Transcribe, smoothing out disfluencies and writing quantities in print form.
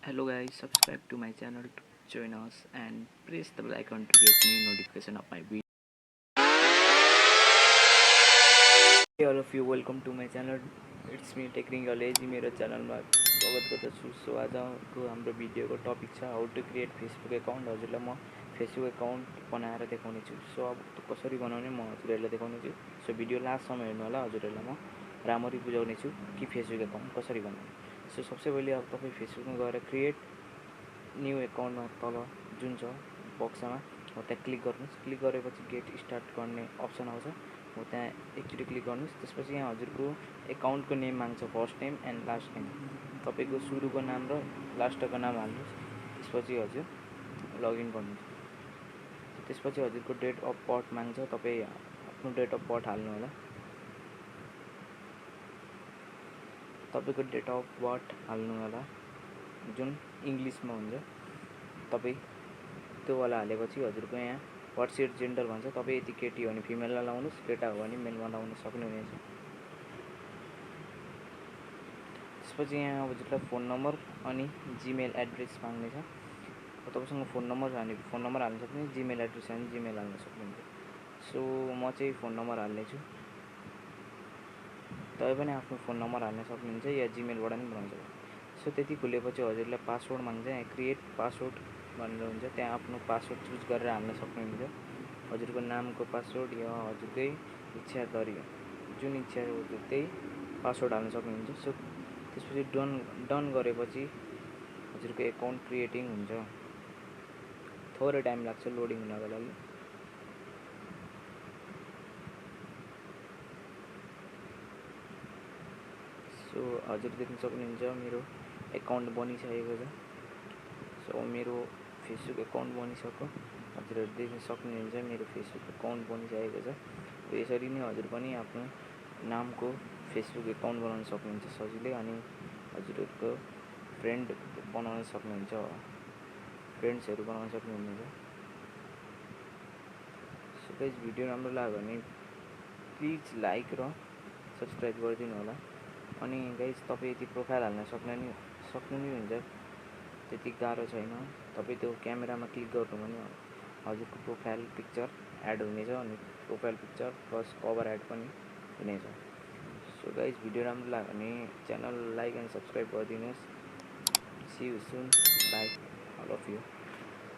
Hello guys, subscribe to my channel to join us and press the bell icon to get new notification of my video. Hey all of you, welcome to my channel. It's me taking your lazy मेरो च्यानलमा स्वागत गर्दछु। So आजको हाम्रो भिडियोको topic छ how to create Facebook account. हजुरलाई म फेसबुक एकाउन्ट बनाएर देखाउने छु। सो अब कसरी बनाउने म हजुरहरूलाई देखाउने छु। सो भिडियो लास्टसम्म हेर्नु होला। हजुरहरूलाई म राम्ररी बुझाउने छु कि फेसबुक एकाउन्ट कसरी बनाउने। सो सबसे पहिले अब तपाईँ फेसबुकमा गएर क्रिएट न्यू एकाउन्टमा तल जुन छ बक्समा हो त्यहाँ क्लिक गर्नुहोस्। क्लिक गरेपछि गेट स्टार्ट गर्ने अप्सन आउँछ, हो त्यहाँ एकचोटि क्लिक गर्नुहोस्। त्यसपछि यहाँ हजुरको एकाउन्टको नेम माग्छ, first name and last name. तपाईँको सुरुको नाम र लास्टको नाम हाल्नुहोस्। त्यसपछि हजुर लगइन गर्नुहोस्। त्यसपछि हजुरको डेट अफ बर्थ माग्छ, तपाईँ आफ्नो डेट अफ बर्थ हाल्नु होला। तपाईँको डेट अफ बर्थ हाल्नु होला जुन इङ्ग्लिसमा हुन्छ। तपाईँ त्यो वाला हालेपछि हजुरको यहाँ व्हाट्स योर जेन्डर भन्छ। तपाईँ यदि केटी हो भने फिमेलमा लाउनुहोस्, केटा हो भने मेलमा लाउन सक्नुहुनेछ। त्यसपछि यहाँ हजुरलाई फोन नम्बर अनि जिमेल एड्रेस माग्नेछ। तपाईँसँग फोन नम्बर छ भने फोन नम्बर हाल्न सक्नुहुन्छ, जिमेल एड्रेस छ भने जिमेल हाल्न सक्नुहुन्छ। सो म चाहिँ फोन नम्बर हाल्नेछु। तपाईँ पनि आफ्नो फोन नम्बर हाल्न सक्नुहुन्छ या जिमेलबाट पनि बनाउन सक्नुहुन्छ। सो त्यति खुलेपछि हजुरलाई पासवर्ड माग्छ। यहाँ क्रिएट पासवर्ड भनेर हुन्छ, त्यहाँ आफ्नो पासवर्ड चुज गरेर हाल्न सक्नुहुन्छ। हजुरको नामको पासवर्ड या हजुरकै इच्छा गरी जुन इच्छा हो त्यही पासवर्ड हाल्न सक्नुहुन्छ। सो त्यसपछि डन गरेपछि हजुरको एकाउन्ट क्रिएटिङ हुन्छ। थोरै टाइम लाग्छ लोडिङ हुनको लागि। सो हजुर देख्न सक्नुहुन्छ मेरो एकाउन्ट बनिसकेको छ। सो मेरो फेसबुक एकाउन्ट बनिसक्यो। हजुरहरू देख्न सक्नुहुन्छ मेरो फेसबुक एकाउन्ट बनिसकेको छ। यसरी नै हजुर पनि आफ्नो नामको फेसबुक एकाउन्ट बनाउन सक्नुहुन्छ सजिलै, अनि हजुरहरूको फ्रेन्ड्सहरू बनाउन सक्नुहुनेछ। सो गाइस, भिडियो राम्रो लाग्यो भने प्लिज लाइक र सब्सक्राइब गरिदिनु होला। अनि गाइस, तपाईँ यदि प्रोफाइल हाल्न सक्नु नि हुन्छ, त्यति गाह्रो छैन। तपाईँ त्यो क्यामेरामा क्लिक गर्नु भने हजुरको प्रोफाइल पिक्चर एड हुनेछ, अनि profile picture plus cover add पनि हुनेछ। सो गाइस, भिडियो राम्रो लाग्यो भने च्यानल लाइक एन्ड सब्सक्राइब गरिदिनुहोस्। See you soon, bye, all of you.